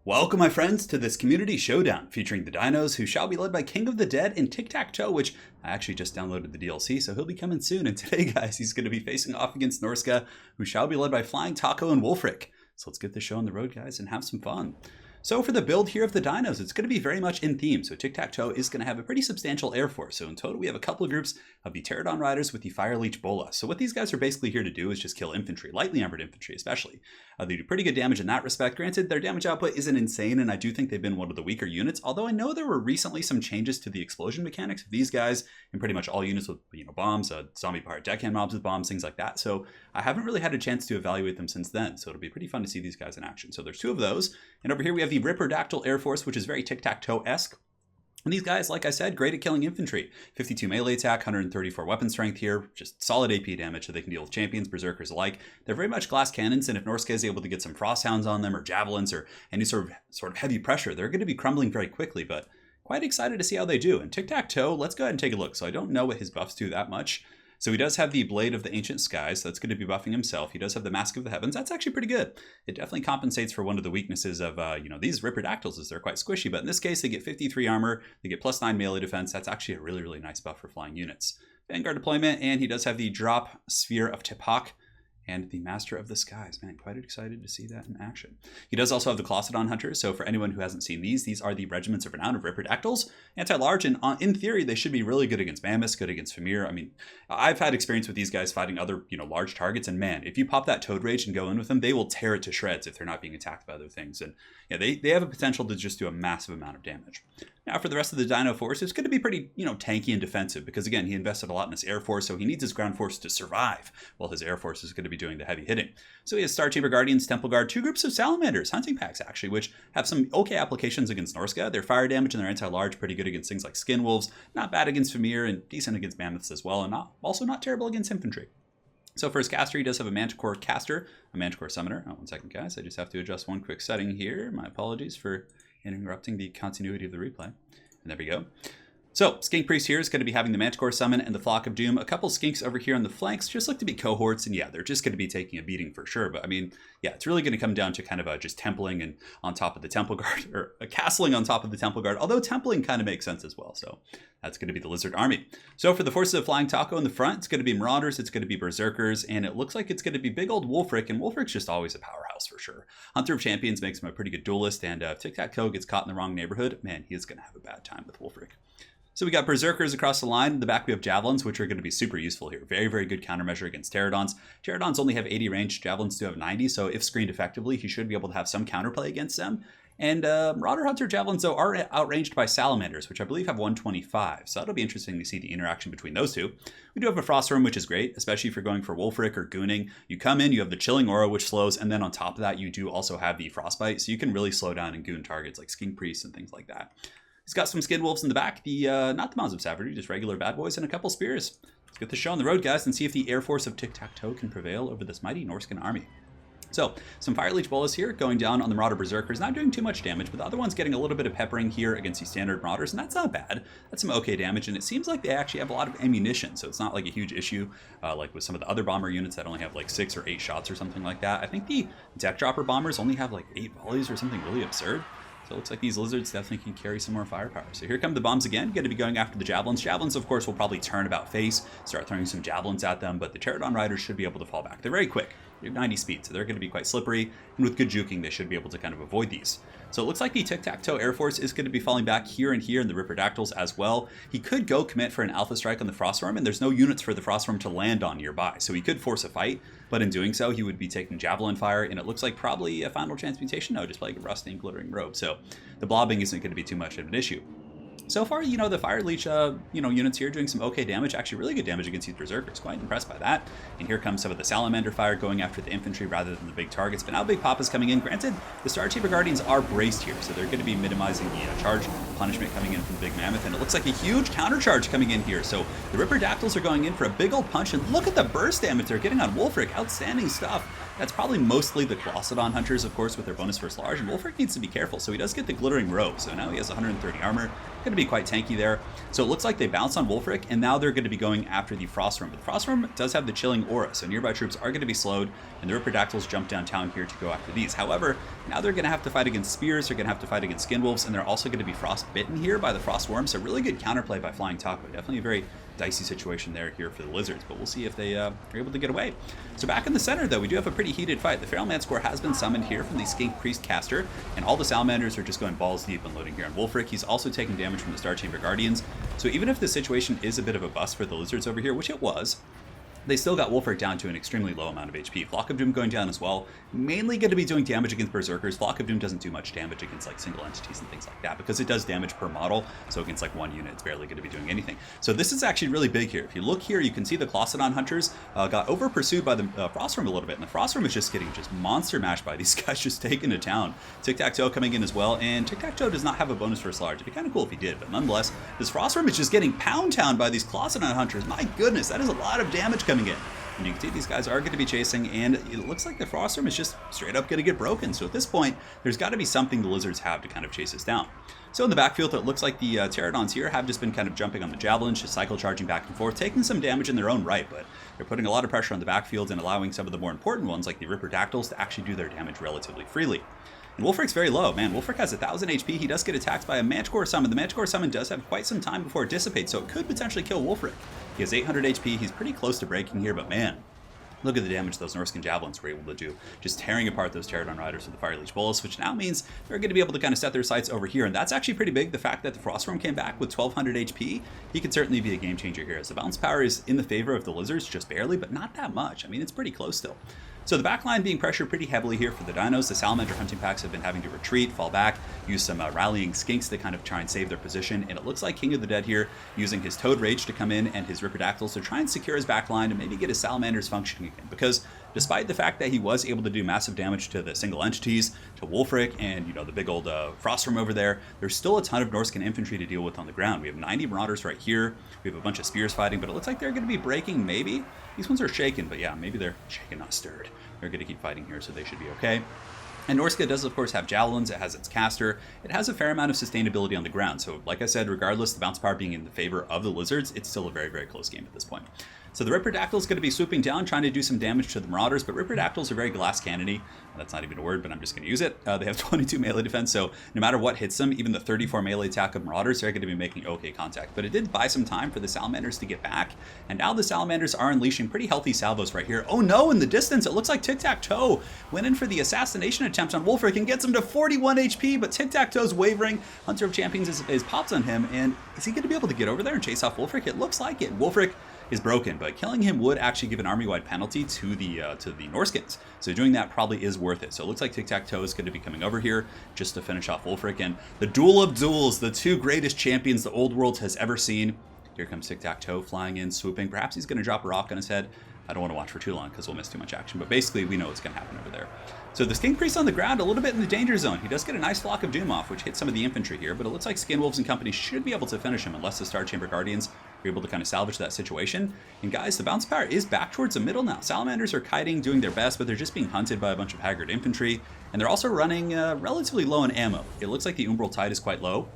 Welcome, my friends, to this community showdown featuring the dinos who shall be led by King of the Dead in Tic-Tac-Toe, which I actually just downloaded the DLC, so he'll be coming soon. And today, guys, he's going to be facing off against Norsca, who shall be led by Flying Taco and Wolfric. So let's get this show on the road, guys, and have some fun. So for the build here of the dinos, it's going to be very much in theme. So Tic-Tac-Toe is going to have a pretty substantial Airforce. So in total, we have a couple of groups of the Pterodon Riders with the Fire Leech Bola. So what these guys are basically here to do is just kill infantry, lightly armored infantry especially. They do pretty good damage in that respect. Granted, their damage output isn't insane, and I do think they've been one of the weaker units, although I know there were recently some changes to the explosion mechanics of these guys, and pretty much all units with bombs, zombie-powered deckhand mobs with bombs, things like that. So I haven't really had a chance to evaluate them since then, so it'll be pretty fun to see these guys in action. So there's two of those, and over here we have the Ripperdactyl Airforce, which is very Tic-Tac-Toe-esque. And these guys, like I said, great at killing infantry. 52 melee attack, 134 weapon strength here, just solid AP damage so they can deal with champions, berserkers alike. They're very much glass cannons, and if Norsca is able to get some frost hounds on them, or javelins, or any sort of heavy pressure, they're going to be crumbling very quickly, but quite excited to see how they do. And Tic-Tac-Toe, let's go ahead and take a look. So I don't know what his buffs do that much. So he does have the Blade of the Ancient Skies, so that's going to be buffing himself. He does have the Mask of the Heavens. That's actually pretty good. It definitely compensates for one of the weaknesses of, these Ripperdactyls, is they're quite squishy. But in this case, they get 53 armor. They get +9 melee defense. That's actually a really, really nice buff for flying units. Vanguard deployment, and he does have the Drop Sphere of Tiktaq'to and the Master of the Skies. Man, quite excited to see that in action. He does also have the Clocidon Hunters, so for anyone who hasn't seen these are the Regiments of Renown of Ripperdactyls. Anti-large, and in theory, they should be really good against Mammoths, good against Famir. I mean, I've had experience with these guys fighting other, large targets, and man, if you pop that Toad Rage and go in with them, they will tear it to shreds if they're not being attacked by other things. And yeah, they have a potential to just do a massive amount of damage. Now, for the rest of the Dino Force, it's going to be pretty, tanky and defensive because, again, he invested a lot in his Air Force, so he needs his ground force to survive, while his Air Force is going to be doing the heavy hitting. So he has Star Chamber Guardians, Temple Guard, two groups of Salamanders, hunting packs, actually, which have some okay applications against Norsca. Their fire damage and their anti-large pretty good against things like Skin Wolves, not bad against Famir, and decent against Mammoths as well, and also not terrible against infantry. So for his caster, he does have a Manticore caster, a Manticore summoner. Oh, one second, guys. I just have to adjust one quick setting here. My apologies for interrupting the continuity of the replay. And there we go. So, Skink Priest here is going to be having the Manticore summon and the Flock of Doom. A couple skinks over here on the flanks just look to be cohorts, and yeah, they're just going to be taking a beating for sure. But I mean, yeah, it's really going to come down to kind of just templing and on top of the Temple Guard, or castling on top of the Temple Guard, although templing kind of makes sense as well. So that's going to be the Lizard Army. So for the forces of Flying Taco in the front, it's going to be Marauders, it's going to be Berserkers, and it looks like it's going to be big old Wolfric, and Wolfric's just always a powerhouse for sure. Hunter of Champions makes him a pretty good duelist, and if Tic-Tac-Toe gets caught in the wrong neighborhood, man, he is going to have a bad time with Wolfric. So we got Berserkers across the line. In the back, we have Javelins, which are going to be super useful here. Very, very good countermeasure against Pterodons. Pterodons only have 80 range. Javelins do have 90, so if screened effectively, he should be able to have some counterplay against them. And Marauder Hunter Javelins, though, are outranged by Salamanders, which I believe have 125. So that'll be interesting to see the interaction between those two. We do have a Frostworm, which is great, especially if you're going for Wolfric or Gooning. You come in, you have the Chilling Aura, which slows, and then on top of that, you do also have the Frostbite, so you can really slow down and goon targets like Skink Priests and things like that. He's got some Skin Wolves in the back, not the Mouths of Savagery, just regular bad boys, and a couple spears. Let's get the show on the road, guys, and see if the Air Force of Tic-Tac-Toe can prevail over this mighty Norscan army. So, some Fire Leech Bolas here, going down on the Marauder Berserkers, not doing too much damage, but the other one's getting a little bit of peppering here against the standard Marauders, and that's not bad. That's some okay damage, and it seems like they actually have a lot of ammunition, so it's not like a huge issue, like with some of the other bomber units that only have like 6 or 8 shots or something like that. I think the Deck Dropper bombers only have like 8 volleys or something really absurd. So it looks like these lizards definitely can carry some more firepower. So here come the bombs again. Going to be going after the javelins. Javelins, of course, will probably turn about face, start throwing some javelins at them, but the Pterodon Riders should be able to fall back. They're very quick. They're 90 speed, so they're going to be quite slippery, and with good juking, they should be able to kind of avoid these. So it looks like the Tic-Tac-Toe Air Force is going to be falling back here and here in the Ripperdactyls as well. He could go commit for an Alpha Strike on the Frostworm, and there's no units for the Frostworm to land on nearby, so he could force a fight, but in doing so, he would be taking Javelin fire, and it looks like probably a Final Transmutation, no, just like a Rusty and Glittering Robe, so the blobbing isn't going to be too much of an issue. So far, the Fire Leech, units here doing some okay damage, actually really good damage against these Berserkers. Quite impressed by that. And here comes some of the Salamander fire going after the infantry rather than the big targets. But now Big Papa's coming in. Granted, the Star Chamber Guardians are braced here, so they're going to be minimizing the charge punishment coming in from the Big Mammoth. And it looks like a huge counter charge coming in here. So the Ripperdactyls are going in for a big old punch. And look at the burst damage they're getting on Wolfric. Outstanding stuff. That's probably mostly the Colossadon Hunters, of course, with their bonus first large, and Wulfric needs to be careful, so he does get the Glittering Robe, so now he has 130 armor, going to be quite tanky there. So it looks like they bounce on Wulfric, and now they're going to be going after the Frost Worm, but the Frost Worm does have the Chilling Aura, so nearby troops are going to be slowed, and the Ripperdactyls jump downtown here to go after these. However, now they're going to have to fight against Spears, they're going to have to fight against Skinwolves, and they're also going to be Frostbitten here by the Frost Worm, so really good counterplay by Flying Taco. Definitely a very dicey situation there here for the Lizards, but we'll see if they are able to get away. So back in the center, though, we do have a pretty heated fight. The Feral Manticore has been summoned here from the Skink Priest caster, and all the Salamanders are just going balls deep unloading here on Wulfric. He's also taking damage from the Star Chamber Guardians, so even if the situation is a bit of a bust for the Lizards over here, which it was, they still got Wulfric down to an extremely low amount of HP. Flock of Doom going down as well. Mainly going to be doing damage against Berserkers. Flock of Doom doesn't do much damage against like single entities and things like that because it does damage per model. So against like one unit, it's barely going to be doing anything. So this is actually really big here. If you look here, you can see the Colossadon Hunters got over pursued by the Frostworm a little bit. And the Frostworm is just getting just monster mashed by these guys just taken to town. Tiktaq'to coming in as well. And Tiktaq'to does not have a bonus first large. It'd be kind of cool if he did. But nonetheless, this Frostworm is just getting pound town by these Colossadon Hunters. My goodness, that is a lot of damage coming in. And you can see these guys are going to be chasing, and it looks like the Frostworm is just straight up going to get broken. So at this point, there's got to be something the Lizards have to kind of chase us down. So in the backfield, it looks like the Pterodons here have just been kind of jumping on the Javelins, just cycle charging back and forth, taking some damage in their own right, but they're putting a lot of pressure on the backfield and allowing some of the more important ones, like the Ripperdactyls, to actually do their damage relatively freely. And Wulfric's very low. Man, Wulfric has 1,000 HP. He does get attacked by a Manticore Summon. The Manticore Summon does have quite some time before it dissipates, so it could potentially kill Wulfric. He has 800 HP. He's pretty close to breaking here, but man, look at the damage those Norscan Javelins were able to do, just tearing apart those Pterodon Riders with the Fire Leech Bolus, which now means they're going to be able to kind of set their sights over here, and that's actually pretty big. The fact that the Frostworm came back with 1,200 HP, he could certainly be a game changer here, as the bounce power is in the favor of the Lizards, just barely, but not that much. I mean, it's pretty close still. So the backline being pressured pretty heavily here for the Dinos. The Salamander hunting packs have been having to retreat, fall back, use some rallying Skinks to kind of try and save their position. And it looks like King of the Dead here using his Toad Rage to come in and his Ripperdactyls to try and secure his backline and maybe get his Salamanders functioning again. Because despite the fact that he was able to do massive damage to the single entities, to Wulfric and, you know, the big old Frostworm over there, there's still a ton of Norscan infantry to deal with on the ground. We have 90 Marauders right here. We have a bunch of Spears fighting, but it looks like they're going to be breaking maybe. These ones are shaken, but yeah, maybe they're shaken, not stirred. They're going to keep fighting here, so they should be okay. And Norsca does, of course, have Javelins. It has its caster. It has a fair amount of sustainability on the ground. So, like I said, regardless, the bounce power being in the favor of the Lizards, it's still a very, very close game at this point. So the Ripperdactyl is going to be swooping down, trying to do some damage to the Marauders, but Ripperdactyls are very glass cannony. That's not even a word, but I'm just going to use it. They have 22 melee defense, so no matter what hits them, even the 34 melee attack of Marauders, they're going to be making okay contact. But it did buy some time for the Salamanders to get back, and now the Salamanders are unleashing pretty healthy salvos right here. Oh no, in the distance, it looks like Tiktaq'to went in for the assassination attempt on Wulfric and gets him to 41 HP, but Tiktaq'to's wavering. Hunter of Champions is popped on him, and is he going to be able to get over there and chase off Wulfric? It looks like it. Wulfric is broken, but killing him would actually give an army-wide penalty to the Norskins. So doing that probably is worth it. So it looks like Tiktaq'to is going to be coming over here just to finish off Wulfric. And the duel of duels, the two greatest champions the old world has ever seen. Here comes Tiktaq'to flying in, swooping. Perhaps he's going to drop a rock on his head. I don't want to watch for too long because we'll miss too much action. But basically, we know what's going to happen over there. So the Skink Priest on the ground, a little bit in the danger zone. He does get a nice Flock of Doom off, which hits some of the infantry here. But it looks like Skinwolves and company should be able to finish him unless the Star Chamber Guardians are able to kind of salvage that situation. And guys, the bounce power is back towards the middle now. Salamanders are kiting, doing their best, but they're just being hunted by a bunch of haggard infantry. And they're also running relatively low on ammo. It looks like the Umbral Tide is quite low.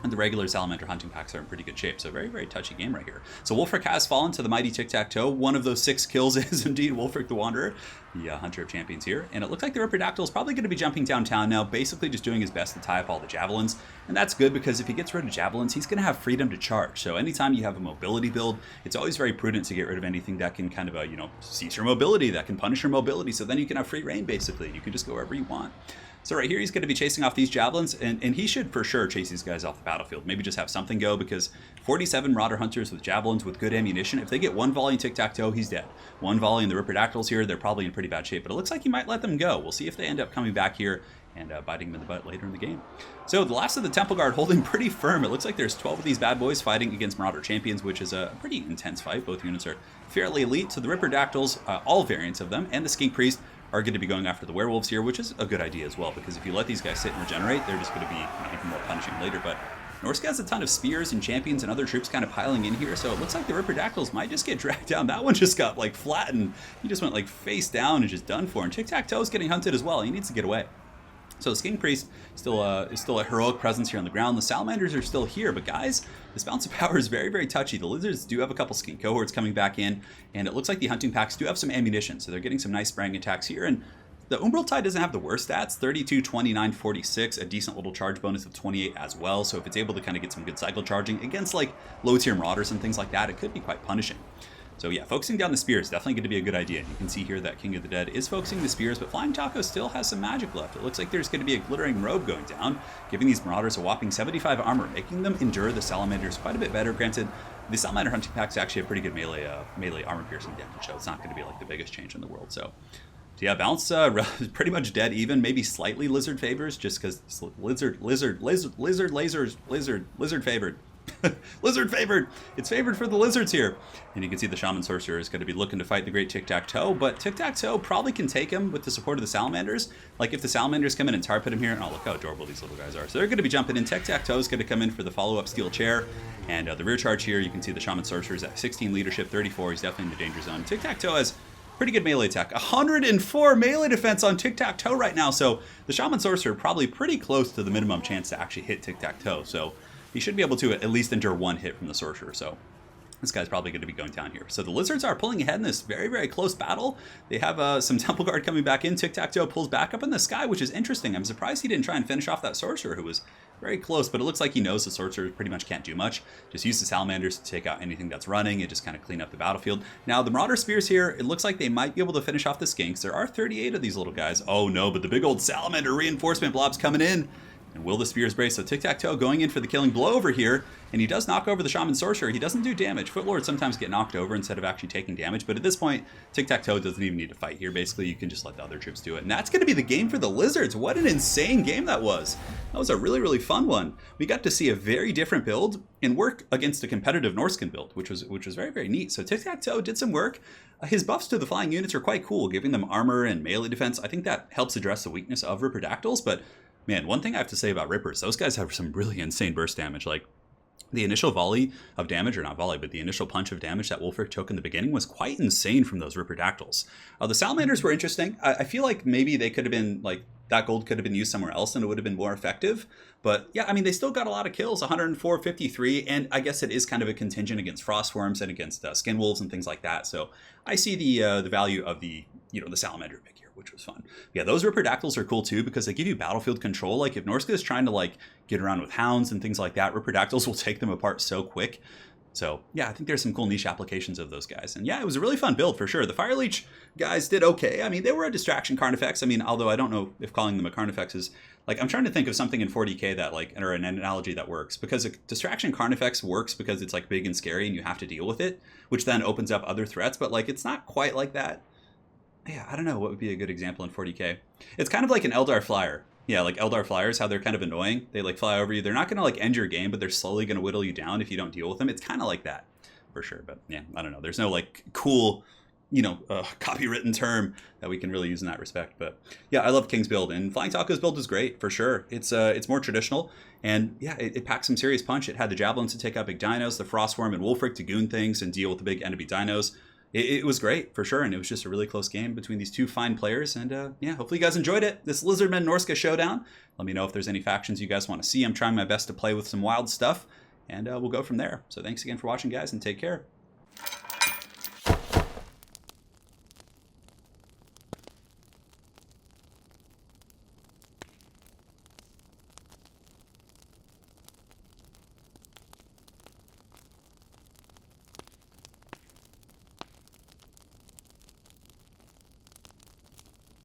And the regular Salamander hunting packs are in pretty good shape. So very, very touchy game right here. So Wulfric has fallen to the mighty Tiktaq'to. One of those 6 kills is indeed Wulfric the Wanderer, the Hunter of Champions here. And it looks like the Ripperdactyl is probably going to be jumping downtown now, basically just doing his best to tie up all the Javelins. And that's good because if he gets rid of Javelins, he's going to have freedom to charge. So anytime you have a mobility build, it's always very prudent to get rid of anything that can kind of, cease your mobility, that can punish your mobility. So then you can have free reign, basically. You can just go wherever you want. So right here, he's going to be chasing off these Javelins, and he should for sure chase these guys off the battlefield. Maybe just have something go, because 47 Marauder Hunters with Javelins with good ammunition, if they get one volley in Tiktaq'to, he's dead. One volley in the Ripperdactyls here, they're probably in pretty bad shape, but it looks like he might let them go. We'll see if they end up coming back here and biting him in the butt later in the game. So the last of the Temple Guard holding pretty firm. It looks like there's 12 of these bad boys fighting against Marauder Champions, which is a pretty intense fight. Both units are fairly elite. So the Ripperdactyls, all variants of them, and the Skink Priest are going to be going after the werewolves here, which is a good idea as well, because if you let these guys sit and regenerate, they're just going to be even more punishing later. But Norsca has a ton of spears and champions and other troops kind of piling in here, so it looks like the Ripperdactyls might just get dragged down. That one just got like flattened. He just went like face down and just done for. And Tiktaq'to is getting hunted as well. He needs to get away. So the Sking Priest is still a heroic presence here on the ground. The Salamanders are still here, but guys, this balance of power is very, very touchy. The Lizards do have a couple Skin cohorts coming back in, and it looks like the hunting packs do have some ammunition, so they're getting some nice spraying attacks here. And the Umbral Tide doesn't have the worst stats, 32, 29, 46, a decent little charge bonus of 28 as well. So if it's able to kind of get some good cycle charging against like low tier Marauders and things like that, it could be quite punishing. So yeah, focusing down the spears is definitely going to be a good idea. You can see here that King of the Dead is focusing the spears, but Flying Taco still has some magic left. It looks like there's going to be a glittering robe going down, giving these Marauders a whopping 75 armor, making them endure the Salamanders quite a bit better. Granted, the Salamander hunting packs actually have pretty good melee armor piercing damage, so it's not going to be like the biggest change in the world. So yeah, balance pretty much dead even, maybe slightly Lizard favors, just because Lizard favored. Lizard favored! It's favored for the Lizards here. And you can see the Shaman Sorcerer is going to be looking to fight the Great Tiktaq'to, but Tiktaq'to probably can take him with the support of the Salamanders. Like if the Salamanders come in and tar pit him here, oh look how adorable these little guys are. So they're going to be jumping in. Tiktaq'to is going to come in for the follow-up Steel Chair. And the rear charge here, you can see the Shaman Sorcerer is at 16 leadership, 34. He's definitely in the danger zone. Tiktaq'to has pretty good melee attack. 104 melee defense on Tiktaq'to right now. So the Shaman Sorcerer probably pretty close to the minimum chance to actually hit Tiktaq'to. So he should be able to at least endure one hit from the Sorcerer. So this guy's probably going to be going down here. So the Lizards are pulling ahead in this very, very close battle. They have some Temple Guard coming back in. Tiktaq'to pulls back up in the sky, which is interesting. I'm surprised he didn't try and finish off that Sorcerer who was very close, but it looks like he knows the Sorcerer pretty much can't do much. Just use the Salamanders to take out anything that's running and just kind of clean up the battlefield. Now, the Marauder Spears here, it looks like they might be able to finish off the Skinks. There are 38 of these little guys. Oh no, but the big old Salamander reinforcement blob's coming in. And will the Spears brace? So Tiktaq'to going in for the killing blow over here, and he does knock over the Shaman Sorcerer. He doesn't do damage. Footlords sometimes get knocked over instead of actually taking damage, but at this point, Tiktaq'to doesn't even need to fight here. Basically, you can just let the other troops do it. And that's going to be the game for the Lizards. What an insane game that was. That was a really, really fun one. We got to see a very different build and work against a competitive Norscan build, which was very, very neat. So Tiktaq'to did some work. His buffs to the flying units are quite cool, giving them armor and melee defense. I think that helps address the weakness of Ripperdactyls, but man, one thing I have to say about Rippers, those guys have some really insane burst damage. Like, the initial volley of damage, or not volley, but the initial punch of damage that Wulfric took in the beginning was quite insane from those Ripperdactyls. The Salamanders were interesting. I feel like maybe they could have been, like, that gold could have been used somewhere else and it would have been more effective. But yeah, I mean, they still got a lot of kills, 104, 53, and I guess it is kind of a contingent against Frostworms and against Skin Wolves and things like that. So I see the value of the Salamander pick here, which was fun. Yeah, those Ripperdactyls are cool too because they give you battlefield control. Like if Norsca is trying to like get around with hounds and things like that, Ripperdactyls will take them apart so quick. So yeah, I think there's some cool niche applications of those guys. And yeah, it was a really fun build for sure. The Fire Leech guys did okay. I mean, they were a distraction Carnifex. I mean, although I don't know if calling them a Carnifex is, like, I'm trying to think of something in 40k that, like, or an analogy that works. Because a distraction Carnifex works because it's, like, big and scary and you have to deal with it, which then opens up other threats. But, like, it's not quite like that. Yeah, I don't know what would be a good example in 40k. It's kind of like an Eldar Flyer. Yeah, like Eldar Flyers, how they're kind of annoying. They like fly over you. They're not going to like end your game, but they're slowly going to whittle you down if you don't deal with them. It's kind of like that for sure. But yeah, I don't know. There's no like cool, copywritten term that we can really use in that respect. But yeah, I love King's build, and Flying Taco's build is great for sure. It's more traditional, and yeah, it packs some serious punch. It had the Javelins to take out big dinos, the Frostworm and Wulfric to goon things and deal with the big enemy dinos. It was great for sure, and it was just a really close game between these two fine players. And yeah, hopefully you guys enjoyed it. This Lizardmen Norsca showdown. Let me know if there's any factions you guys want to see. I'm trying my best to play with some wild stuff, and we'll go from there. So thanks again for watching, guys, and take care.